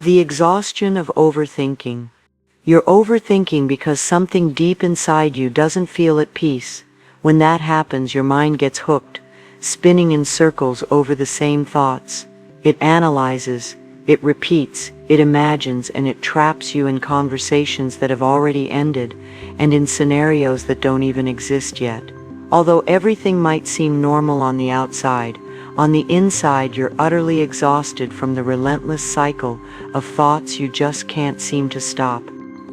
The exhaustion of overthinking. You're overthinking because something deep inside you doesn't feel at peace. When that happens, your mind gets hooked, spinning in circles over the same thoughts. It analyzes, it repeats, it imagines, and it traps you in conversations that have already ended, and in scenarios that don't even exist yet. Although everything might seem normal on the outside, on the inside you're utterly exhausted from the relentless cycle of thoughts you just can't seem to stop.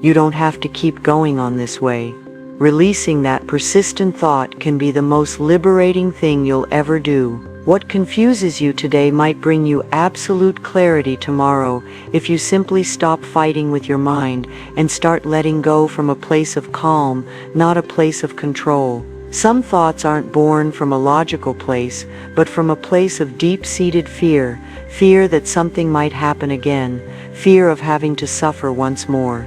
You don't have to keep going on this way. Releasing that persistent thought can be the most liberating thing you'll ever do. What confuses you today might bring you absolute clarity tomorrow if you simply stop fighting with your mind and start letting go from a place of calm, not a place of control. Some thoughts aren't born from a logical place, but from a place of deep-seated fear, fear that something might happen again, fear of having to suffer once more.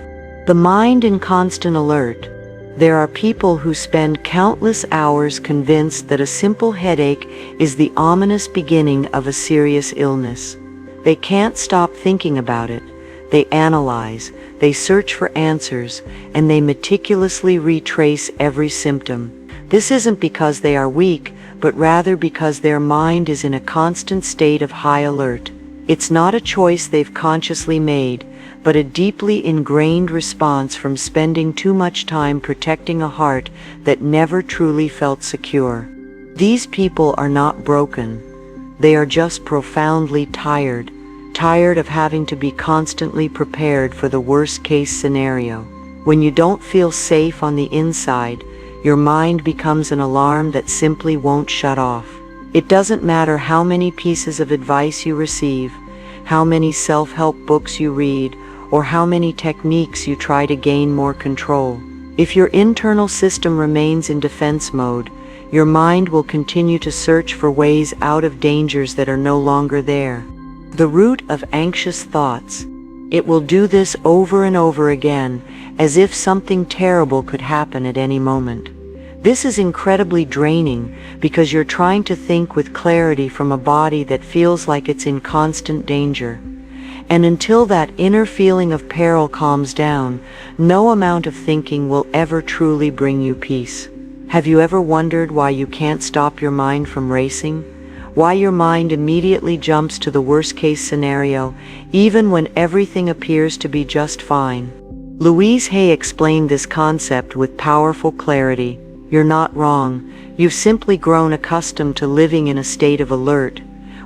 The mind in constant alert. There are people who spend countless hours convinced that a simple headache is the ominous beginning of a serious illness. They can't stop thinking about it. They analyze, they search for answers, and they meticulously retrace every symptom. This isn't because they are weak, but rather because their mind is in a constant state of high alert. It's not a choice they've consciously made, but a deeply ingrained response from spending too much time protecting a heart that never truly felt secure. These people are not broken. They are just profoundly tired, tired of having to be constantly prepared for the worst-case scenario. When you don't feel safe on the inside, your mind becomes an alarm that simply won't shut off. It doesn't matter how many pieces of advice you receive, how many self-help books you read, or how many techniques you try to gain more control. If your internal system remains in defense mode, your mind will continue to search for ways out of dangers that are no longer there. The root of anxious thoughts. It will do this over and over again, as if something terrible could happen at any moment. This is incredibly draining because you're trying to think with clarity from a body that feels like it's in constant danger. And until that inner feeling of peril calms down, no amount of thinking will ever truly bring you peace. Have you ever wondered why you can't stop your mind from racing? Why your mind immediately jumps to the worst-case scenario, even when everything appears to be just fine? Louise Hay explained this concept with powerful clarity. You're not wrong. You've simply grown accustomed to living in a state of alert.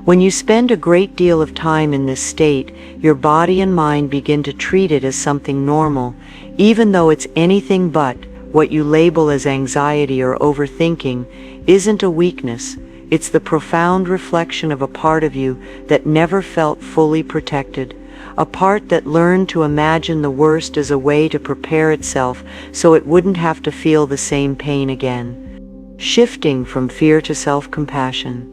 When you spend a great deal of time in this state, your body and mind begin to treat it as something normal, even though it's anything but. What you label as anxiety or overthinking isn't a weakness. It's the profound reflection of a part of you that never felt fully protected, a part that learned to imagine the worst as a way to prepare itself so it wouldn't have to feel the same pain again. Shifting from fear to self-compassion.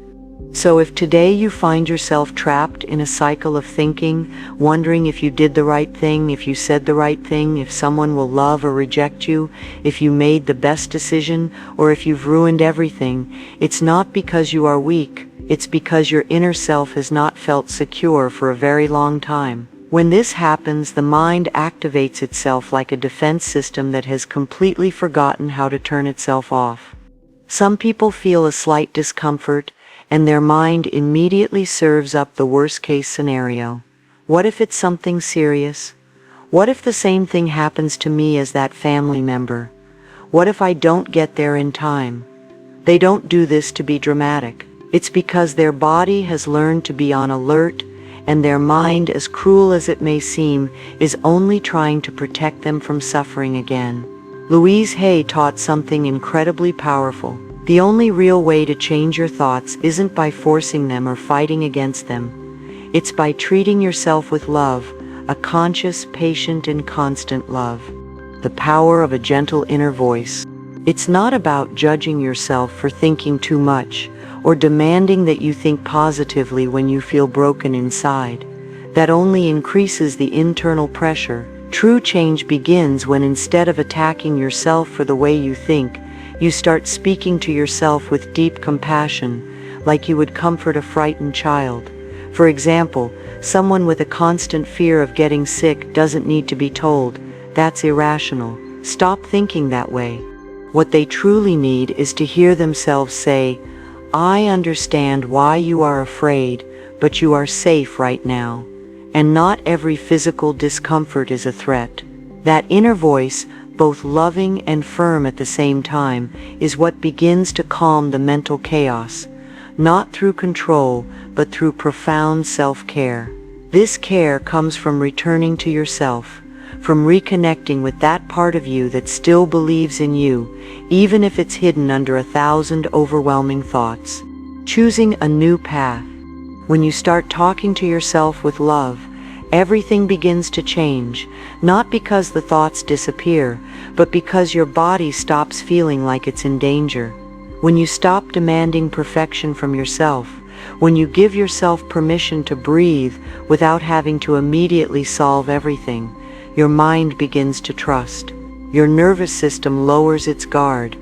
So if today you find yourself trapped in a cycle of thinking, wondering if you did the right thing, if you said the right thing, if someone will love or reject you, if you made the best decision, or if you've ruined everything, it's not because you are weak, it's because your inner self has not felt secure for a very long time. When this happens, the mind activates itself like a defense system that has completely forgotten how to turn itself off. Some people feel a slight discomfort, and their mind immediately serves up the worst-case scenario. What if it's something serious? What if the same thing happens to me as that family member? What if I don't get there in time? They don't do this to be dramatic. It's because their body has learned to be on alert, and their mind, as cruel as it may seem, is only trying to protect them from suffering again. Louise Hay taught something incredibly powerful. The only real way to change your thoughts isn't by forcing them or fighting against them. It's by treating yourself with love, a conscious, patient, and constant love. The power of a gentle inner voice. It's not about judging yourself for thinking too much, or demanding that you think positively when you feel broken inside. That only increases the internal pressure. True change begins when, instead of attacking yourself for the way you think, you start speaking to yourself with deep compassion, like you would comfort a frightened child. For example, someone with a constant fear of getting sick doesn't need to be told, "That's irrational. Stop thinking that way." What they truly need is to hear themselves say, "I understand why you are afraid, but you are safe right now." And not every physical discomfort is a threat. That inner voice, both loving and firm at the same time, is what begins to calm the mental chaos, not through control, but through profound self-care. This care comes from returning to yourself, from reconnecting with that part of you that still believes in you, even if it's hidden under 1,000 overwhelming thoughts. Choosing a new path. When you start talking to yourself with love, everything begins to change, not because the thoughts disappear, but because your body stops feeling like it's in danger. When you stop demanding perfection from yourself, when you give yourself permission to breathe without having to immediately solve everything, your mind begins to trust. Your nervous system lowers its guard.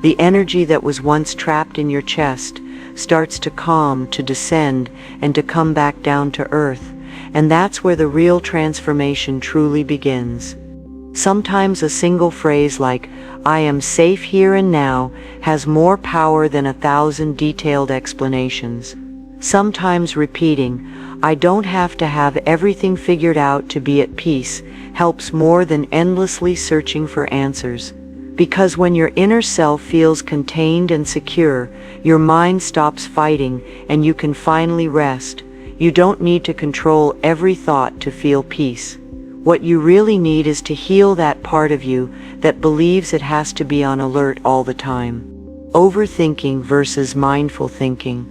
The energy that was once trapped in your chest starts to calm, to descend, and to come back down to earth. And that's where the real transformation truly begins. Sometimes a single phrase like, "I am safe here and now," has more power than 1,000 detailed explanations. Sometimes repeating, "I don't have to have everything figured out to be at peace," helps more than endlessly searching for answers. Because when your inner self feels contained and secure, your mind stops fighting and you can finally rest. You don't need to control every thought to feel peace. What you really need is to heal that part of you that believes it has to be on alert all the time. Overthinking versus mindful thinking.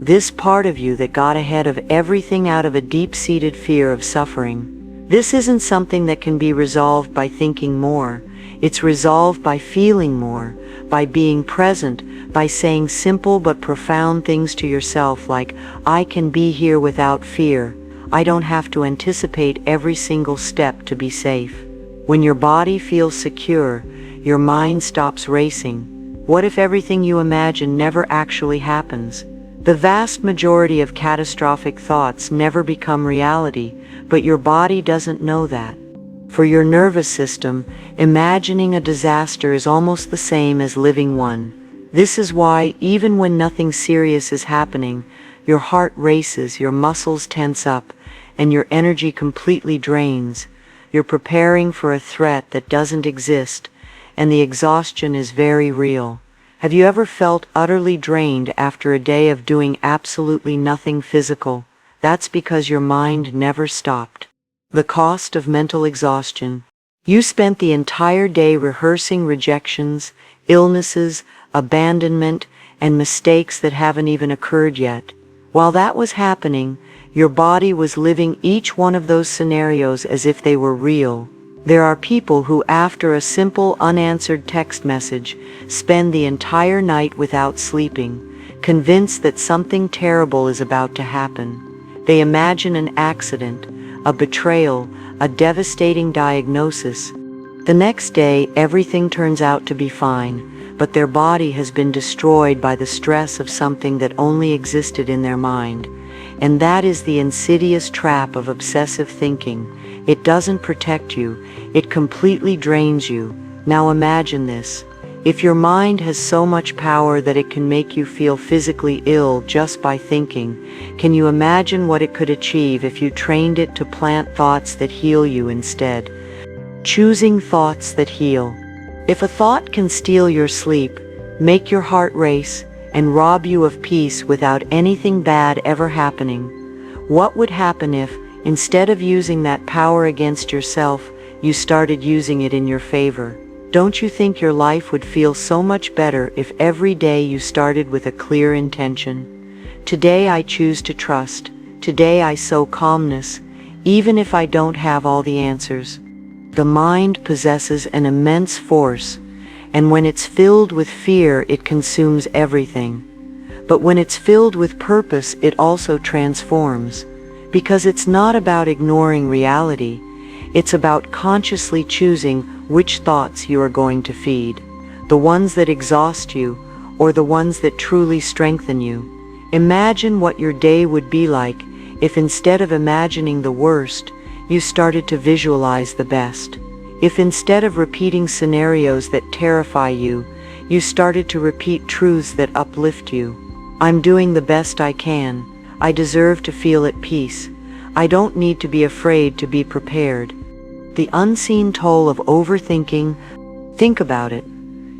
This part of you that got ahead of everything out of a deep-seated fear of suffering. This isn't something that can be resolved by thinking more. It's resolved by feeling more, by being present, by saying simple but profound things to yourself like, "I can be here without fear. I don't have to anticipate every single step to be safe." When your body feels secure, your mind stops racing. What if everything you imagine never actually happens? The vast majority of catastrophic thoughts never become reality, but your body doesn't know that. For your nervous system, imagining a disaster is almost the same as living one. This is why, even when nothing serious is happening, your heart races, your muscles tense up, and your energy completely drains. You're preparing for a threat that doesn't exist, and the exhaustion is very real. Have you ever felt utterly drained after a day of doing absolutely nothing physical? That's because your mind never stopped. The cost of mental exhaustion. You spent the entire day rehearsing rejections, illnesses, abandonment, and mistakes that haven't even occurred yet. While that was happening, your body was living each one of those scenarios as if they were real. There are people who, after a simple unanswered text message, spend the entire night without sleeping, convinced that something terrible is about to happen. They imagine an accident, a betrayal, a devastating diagnosis. The next day, everything turns out to be fine, but their body has been destroyed by the stress of something that only existed in their mind. And that is the insidious trap of obsessive thinking. It doesn't protect you, it completely drains you. Now imagine this. If your mind has so much power that it can make you feel physically ill just by thinking, can you imagine what it could achieve if you trained it to plant thoughts that heal you instead? Choosing thoughts that heal. If a thought can steal your sleep, make your heart race, and rob you of peace without anything bad ever happening, what would happen if, instead of using that power against yourself, you started using it in your favor? Don't you think your life would feel so much better if every day you started with a clear intention? Today I choose to trust. Today I sow calmness, even if I don't have all the answers. The mind possesses an immense force, and when it's filled with fear, it consumes everything. But when it's filled with purpose, it also transforms. Because it's not about ignoring reality, it's about consciously choosing which thoughts you are going to feed. The ones that exhaust you, or the ones that truly strengthen you. Imagine what your day would be like If instead of imagining the worst, you started to visualize the best. If instead of repeating scenarios that terrify you, you started to repeat truths that uplift you. I'm doing the best I can. I deserve to feel at peace. I don't need to be afraid to be prepared. The unseen toll of overthinking. Think about it.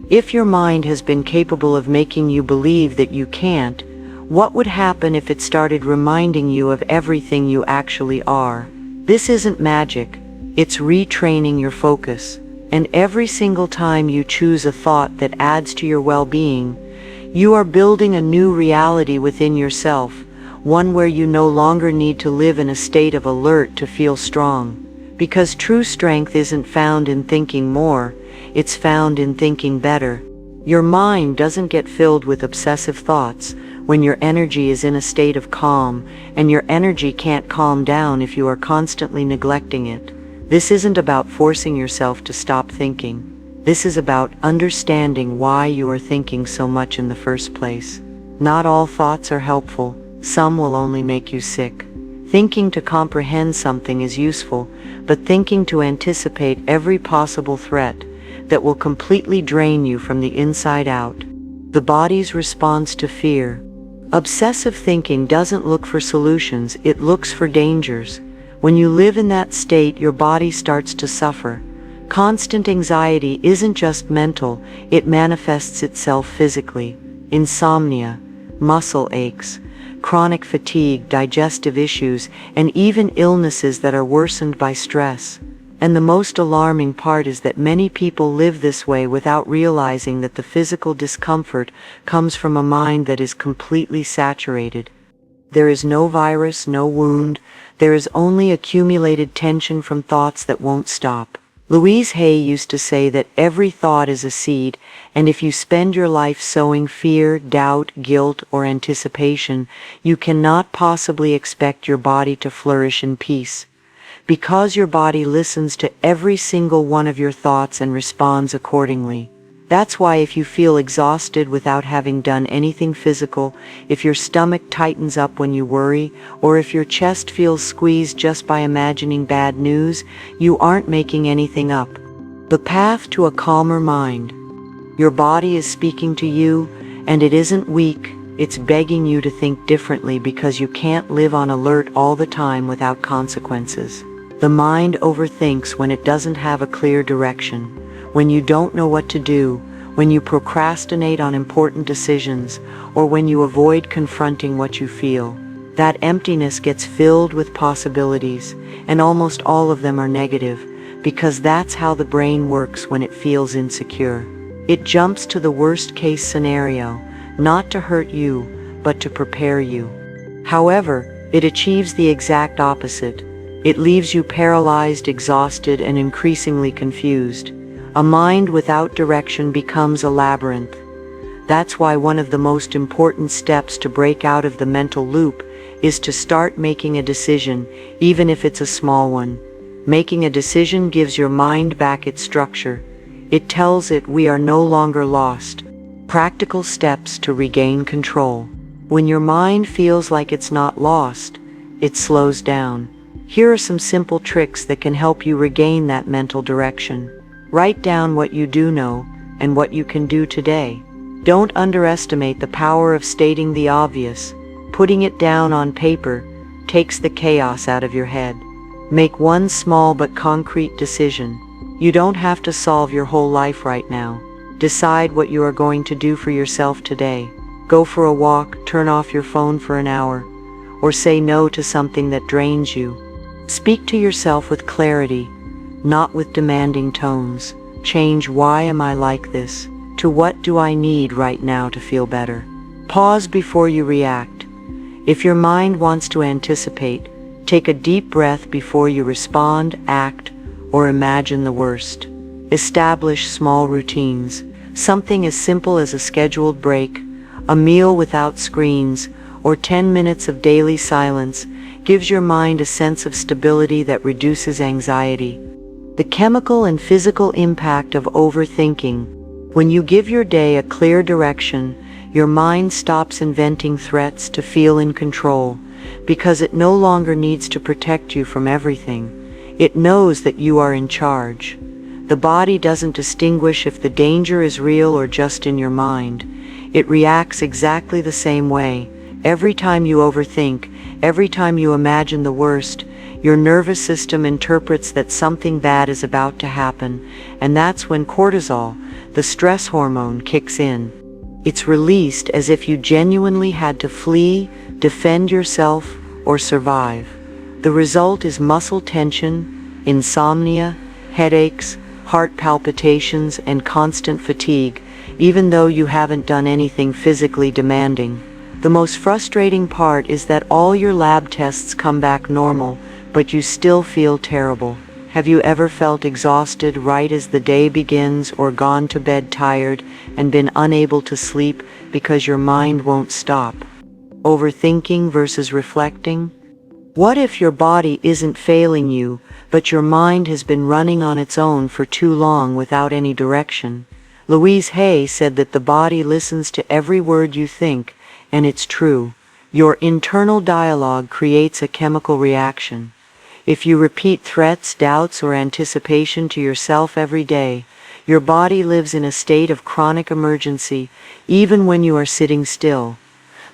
If your mind has been capable of making you believe that you can't, what would happen if it started reminding you of everything you actually are? This isn't magic. It's retraining your focus. And every single time you choose a thought that adds to your well-being, you are building a new reality within yourself, one where you no longer need to live in a state of alert to feel strong. Because true strength isn't found in thinking more, it's found in thinking better. Your mind doesn't get filled with obsessive thoughts when your energy is in a state of calm, and your energy can't calm down if you are constantly neglecting it. This isn't about forcing yourself to stop thinking. This is about understanding why you are thinking so much in the first place. Not all thoughts are helpful. Some will only make you sick. Thinking to comprehend something is useful, but thinking to anticipate every possible threat that will completely drain you from the inside out. The body's response to fear. Obsessive thinking doesn't look for solutions, it looks for dangers. When you live in that state, your body starts to suffer. Constant anxiety isn't just mental, it manifests itself physically. Insomnia, muscle aches, chronic fatigue, digestive issues, and even illnesses that are worsened by stress. And the most alarming part is that many people live this way without realizing that the physical discomfort comes from a mind that is completely saturated. There is no virus, no wound. There is only accumulated tension from thoughts that won't stop. Louise Hay used to say that every thought is a seed, and if you spend your life sowing fear, doubt, guilt, or anticipation, you cannot possibly expect your body to flourish in peace. Because your body listens to every single one of your thoughts and responds accordingly. That's why if you feel exhausted without having done anything physical, if your stomach tightens up when you worry, or if your chest feels squeezed just by imagining bad news, you aren't making anything up. The path to a calmer mind. Your body is speaking to you, and it isn't weak, it's begging you to think differently because you can't live on alert all the time without consequences. The mind overthinks when it doesn't have a clear direction. When you don't know what to do, when you procrastinate on important decisions, or when you avoid confronting what you feel. That emptiness gets filled with possibilities, and almost all of them are negative, because that's how the brain works when it feels insecure. It jumps to the worst-case scenario, not to hurt you, but to prepare you. However, it achieves the exact opposite. It leaves you paralyzed, exhausted, and increasingly confused. A mind without direction becomes a labyrinth. That's why one of the most important steps to break out of the mental loop is to start making a decision, even if it's a small one. Making a decision gives your mind back its structure. It tells it we are no longer lost. Practical steps to regain control. When your mind feels like it's not lost, it slows down. Here are some simple tricks that can help you regain that mental direction. Write down what you do know and what you can do today. Don't underestimate the power of stating the obvious. Putting it down on paper takes the chaos out of your head. Make one small but concrete decision. You don't have to solve your whole life right now. Decide what you are going to do for yourself today. Go for a walk, turn off your phone for an hour, or say no to something that drains you. Speak to yourself with clarity, not with demanding tones. Change "why am I like this?" to "what do I need right now to feel better?" Pause before you react. If your mind wants to anticipate, take a deep breath before you respond, act, or imagine the worst. Establish small routines. Something as simple as a scheduled break, a meal without screens, or 10 minutes of daily silence gives your mind a sense of stability that reduces anxiety. The chemical and physical impact of overthinking. When you give your day a clear direction, your mind stops inventing threats to feel in control. because it no longer needs to protect you from everything. It knows that you are in charge. The body doesn't distinguish if the danger is real or just in your mind. It reacts exactly the same way. Every time you overthink, every time you imagine the worst, your nervous system interprets that something bad is about to happen, and that's when cortisol, the stress hormone, kicks in. It's released as if you genuinely had to flee, defend yourself, or survive. The result is muscle tension, insomnia, headaches, heart palpitations, and constant fatigue, even though you haven't done anything physically demanding. The most frustrating part is that all your lab tests come back normal, but you still feel terrible. Have you ever felt exhausted right as the day begins, or gone to bed tired and been unable to sleep because your mind won't stop? Overthinking versus reflecting? What if your body isn't failing you, but your mind has been running on its own for too long without any direction? Louise Hay said that the body listens to every word you think, and it's true. Your internal dialogue creates a chemical reaction. If you repeat threats, doubts, or anticipation to yourself every day, your body lives in a state of chronic emergency, even when you are sitting still.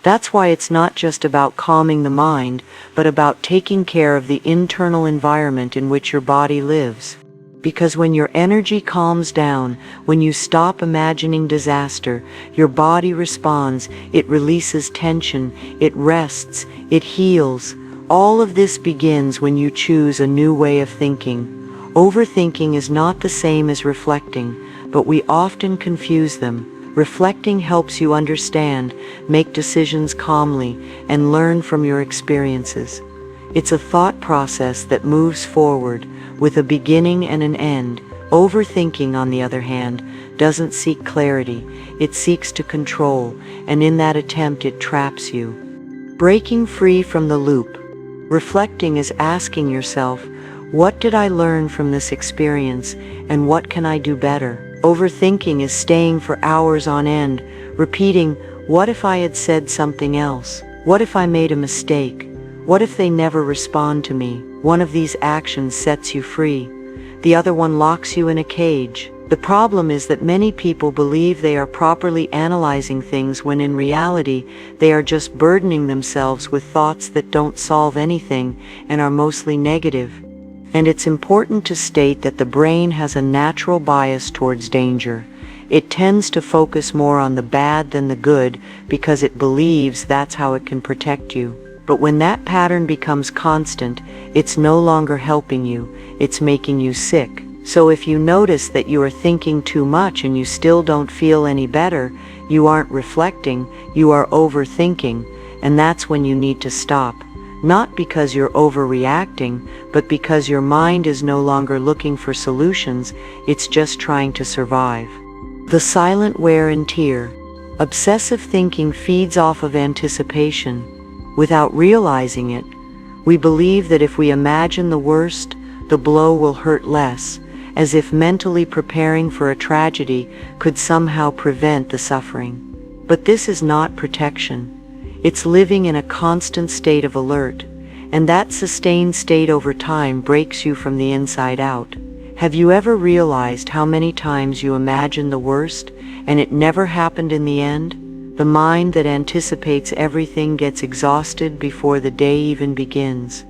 That's why it's not just about calming the mind, but about taking care of the internal environment in which your body lives. Because when your energy calms down, when you stop imagining disaster, your body responds, it releases tension, it rests, it heals. All of this begins when you choose a new way of thinking. Overthinking is not the same as reflecting, but we often confuse them. Reflecting helps you understand, make decisions calmly, and learn from your experiences. It's a thought process that moves forward, with a beginning and an end. Overthinking, on the other hand, doesn't seek clarity, it seeks to control, and in that attempt it traps you. Breaking free from the loop. Reflecting is asking yourself, what did I learn from this experience, and what can I do better? Overthinking is staying for hours on end, repeating, what if I had said something else? What if I made a mistake? What if they never respond to me? One of these actions sets you free. The other one locks you in a cage. The problem is that many people believe they are properly analyzing things when in reality they are just burdening themselves with thoughts that don't solve anything and are mostly negative. And it's important to state that the brain has a natural bias towards danger. It tends to focus more on the bad than the good because it believes that's how it can protect you. But when that pattern becomes constant, it's no longer helping you, it's making you sick. So if you notice that you are thinking too much and you still don't feel any better, you aren't reflecting, you are overthinking, and that's when you need to stop. Not because you're overreacting, but because your mind is no longer looking for solutions, it's just trying to survive. The silent wear and tear. Obsessive thinking feeds off of anticipation. Without realizing it, we believe that if we imagine the worst, the blow will hurt less, as if mentally preparing for a tragedy could somehow prevent the suffering. But this is not protection. It's living in a constant state of alert, and that sustained state over time breaks you from the inside out. Have you ever realized how many times you imagine the worst, and it never happened in the end? The mind that anticipates everything gets exhausted before the day even begins.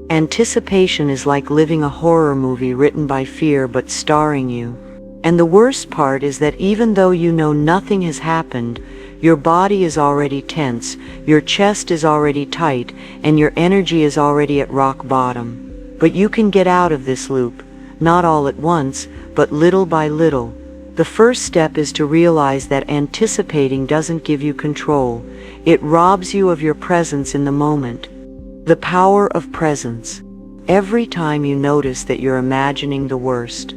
Anticipation is like living a horror movie written by fear but starring you. And the worst part is that even though you know nothing has happened, your body is already tense, your chest is already tight, and your energy is already at rock bottom. But you can get out of this loop, not all at once, but little by little. The first step is to realize that anticipating doesn't give you control. It robs you of your presence in the moment. The power of presence. Every time you notice that you're imagining the worst,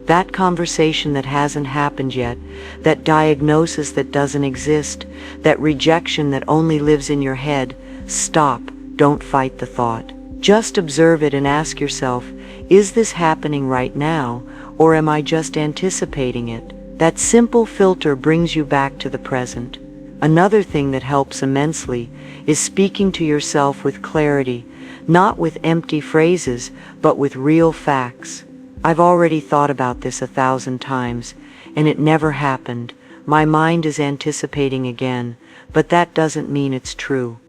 that conversation that hasn't happened yet, that diagnosis that doesn't exist, that rejection that only lives in your head, stop, don't fight the thought. Just observe it and ask yourself, is this happening right now, or am I just anticipating it? That simple filter brings you back to the present. Another thing that helps immensely is speaking to yourself with clarity, not with empty phrases, but with real facts. I've already thought about this 1,000 times, and it never happened. My mind is anticipating again, but that doesn't mean it's true.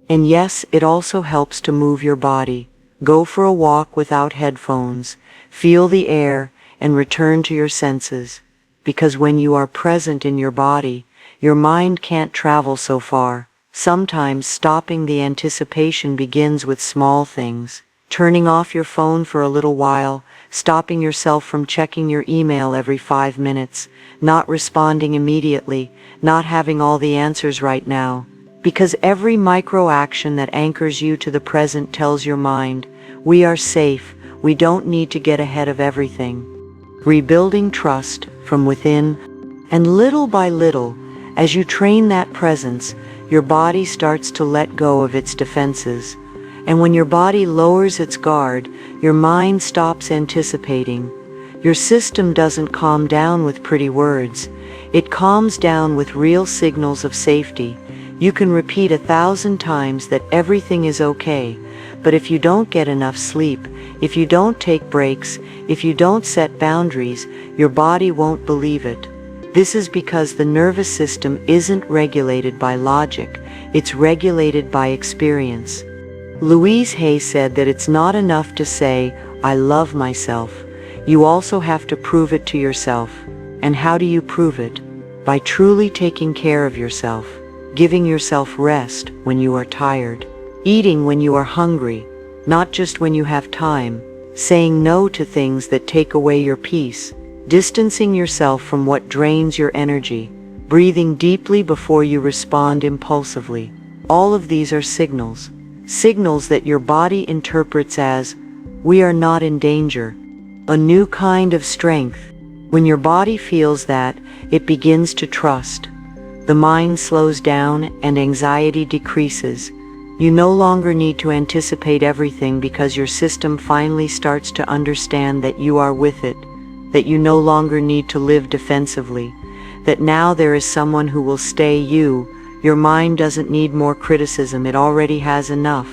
And yes, it also helps to move your body. Go for a walk without headphones, feel the air, and return to your senses. Because when you are present in your body, your mind can't travel so far. Sometimes stopping the anticipation begins with small things. Turning off your phone for a little while, stopping yourself from checking your email every 5 minutes, not responding immediately, not having all the answers right now. Because every micro action that anchors you to the present tells your mind, we are safe, we don't need to get ahead of everything. Rebuilding trust from within, and little by little, as you train that presence, your body starts to let go of its defenses. And when your body lowers its guard, your mind stops anticipating. Your system doesn't calm down with pretty words. It calms down with real signals of safety. You can repeat 1,000 times that everything is okay, but if you don't get enough sleep, if you don't take breaks, if you don't set boundaries, your body won't believe it. This is because the nervous system isn't regulated by logic, it's regulated by experience. Louise Hay said that it's not enough to say, I love myself. You also have to prove it to yourself. And how do you prove it? By truly taking care of yourself, giving yourself rest when you are tired, eating when you are hungry, not just when you have time, saying no to things that take away your peace, distancing yourself from what drains your energy, breathing deeply before you respond impulsively. All of these are signals that your body interprets as, we are not in danger. A new kind of strength. When your body feels that, it begins to trust. The mind slows down and anxiety decreases. You no longer need to anticipate everything because your system finally starts to understand that you are with it, that you no longer need to live defensively, that now there is someone who will stay you. Your mind doesn't need more criticism, it already has enough.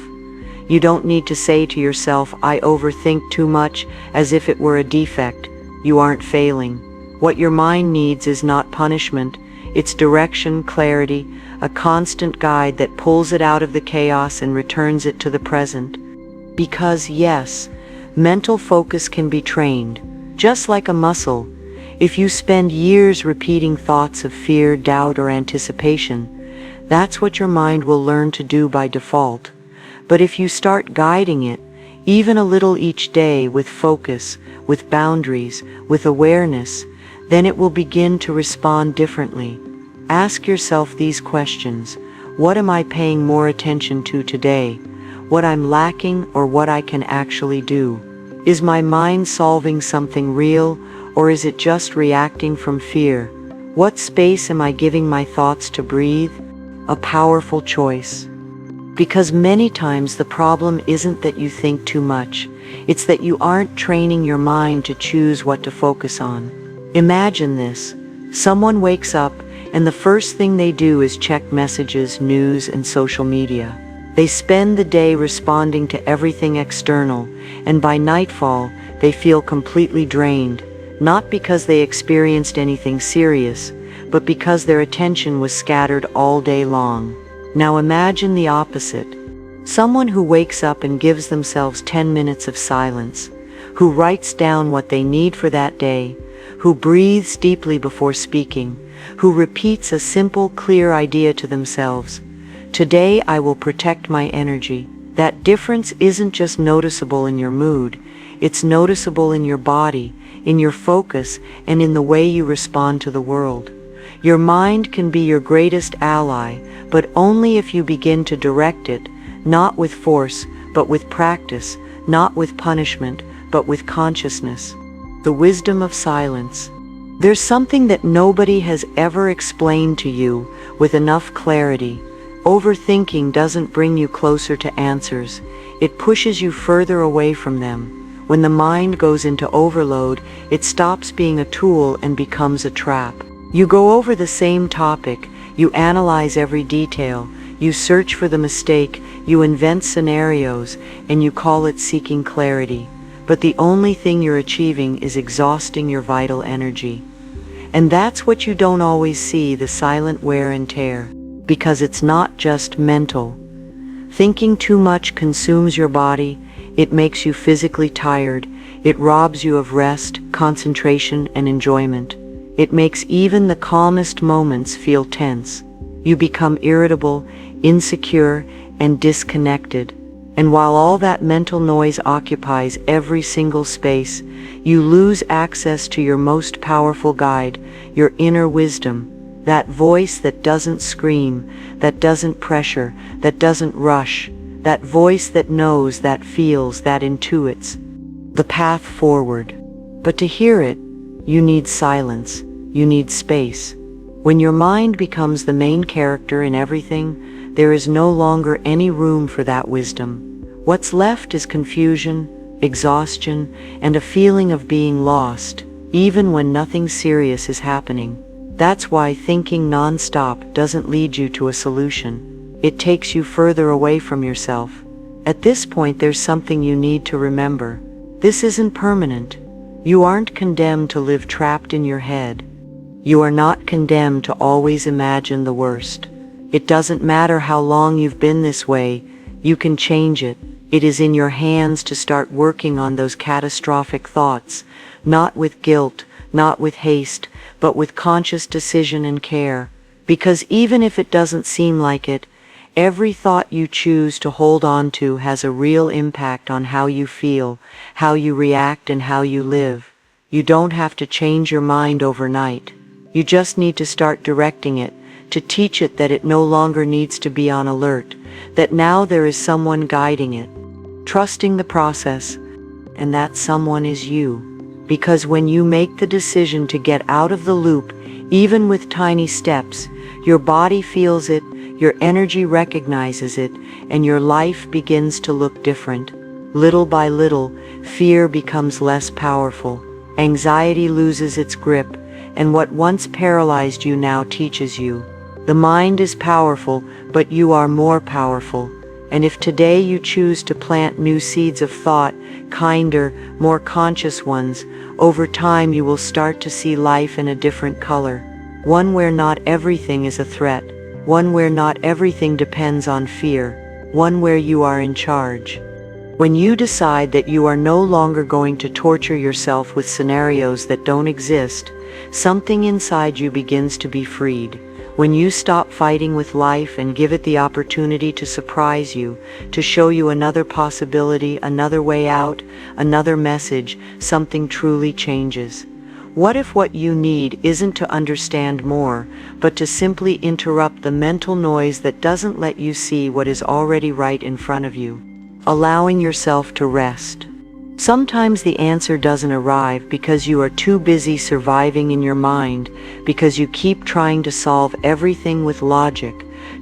You don't need to say to yourself, I overthink too much, as if it were a defect. You aren't failing. What your mind needs is not punishment, it's direction, clarity, a constant guide that pulls it out of the chaos and returns it to the present. Because yes, mental focus can be trained, just like a muscle. If you spend years repeating thoughts of fear, doubt, or anticipation, that's what your mind will learn to do by default. But if you start guiding it, even a little each day, with focus, with boundaries, with awareness, then it will begin to respond differently. Ask yourself these questions. What am I paying more attention to today? What I'm lacking or what I can actually do? Is my mind solving something real, or is it just reacting from fear? What space am I giving my thoughts to breathe? A powerful choice. Because many times the problem isn't that you think too much, it's that you aren't training your mind to choose what to focus on. Imagine this. Someone wakes up and the first thing they do is check messages, news, and social media. They spend the day responding to everything external, and by nightfall, they feel completely drained, not because they experienced anything serious, but because their attention was scattered all day long. Now imagine the opposite. Someone who wakes up and gives themselves 10 minutes of silence, who writes down what they need for that day, who breathes deeply before speaking, who repeats a simple, clear idea to themselves. Today I will protect my energy. That difference isn't just noticeable in your mood, it's noticeable in your body, in your focus, and in the way you respond to the world. Your mind can be your greatest ally, but only if you begin to direct it, not with force, but with practice, not with punishment, but with consciousness. The wisdom of silence. There's something that nobody has ever explained to you with enough clarity. Overthinking doesn't bring you closer to answers. It pushes you further away from them. When the mind goes into overload, it stops being a tool and becomes a trap. You go over the same topic, You analyze every detail, you search for the mistake, you invent scenarios, and you call it seeking clarity. But the only thing you're achieving is exhausting your vital energy. And that's what you don't always see, the silent wear and tear. Because it's not just mental. Thinking too much consumes your body, it makes you physically tired, it robs you of rest, concentration, and enjoyment. It makes even the calmest moments feel tense. You become irritable, insecure, and disconnected. And while all that mental noise occupies every single space, you lose access to your most powerful guide, your inner wisdom, that voice that doesn't scream, that doesn't pressure, that doesn't rush, that voice that knows, that feels, that intuits the path forward. But to hear it, you need silence, you need space. When your mind becomes the main character in everything, there is no longer any room for that wisdom. What's left is confusion, exhaustion, and a feeling of being lost, even when nothing serious is happening. That's why thinking non-stop doesn't lead you to a solution. It takes you further away from yourself. At this point, there's something you need to remember. This isn't permanent. You aren't condemned to live trapped in your head. You are not condemned to always imagine the worst. It doesn't matter how long you've been this way, you can change it. It is in your hands to start working on those catastrophic thoughts, not with guilt, not with haste, but with conscious decision and care. Because even if it doesn't seem like it, every thought you choose to hold on to has a real impact on how you feel, how you react, and how you live. You don't have to change your mind overnight. You just need to start directing it, to teach it that it no longer needs to be on alert, that now there is someone guiding it, trusting the process, and that someone is you. Because when you make the decision to get out of the loop, even with tiny steps, your body feels it, your energy recognizes it, and your life begins to look different. Little by little, fear becomes less powerful, anxiety loses its grip, and what once paralyzed you now teaches you. The mind is powerful, but you are more powerful. And if today you choose to plant new seeds of thought, kinder, more conscious ones, over time you will start to see life in a different color. One where not everything is a threat. One where not everything depends on fear. One where you are in charge. When you decide that you are no longer going to torture yourself with scenarios that don't exist, something inside you begins to be freed. When you stop fighting with life and give it the opportunity to surprise you, to show you another possibility, another way out, another message, something truly changes. What if what you need isn't to understand more, but to simply interrupt the mental noise that doesn't let you see what is already right in front of you? Allowing yourself to rest. Sometimes the answer doesn't arrive because you are too busy surviving in your mind, because you keep trying to solve everything with logic,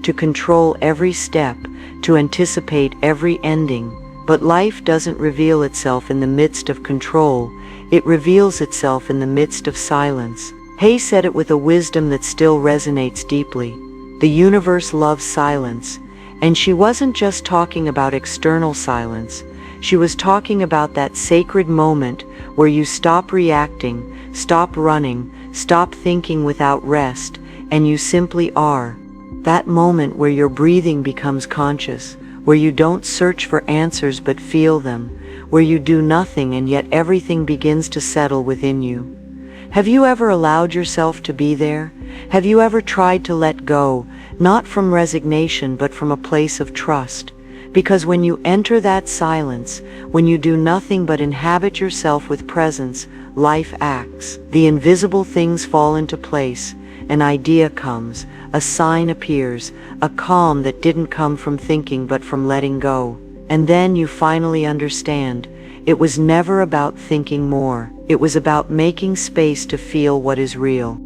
to control every step, to anticipate every ending. But life doesn't reveal itself in the midst of control, it reveals itself in the midst of silence. Hay said it with a wisdom that still resonates deeply. The universe loves silence, and she wasn't just talking about external silence. She was talking about that sacred moment where you stop reacting, stop running, stop thinking without rest, and you simply are. That moment where your breathing becomes conscious, where you don't search for answers but feel them, where you do nothing and yet everything begins to settle within you. Have you ever allowed yourself to be there? Have you ever tried to let go, not from resignation but from a place of trust? Because when you enter that silence, when you do nothing but inhabit yourself with presence, life acts. The invisible things fall into place. An idea comes, a sign appears, a calm that didn't come from thinking but from letting go. And then you finally understand. It was never about thinking more. It was about making space to feel what is real.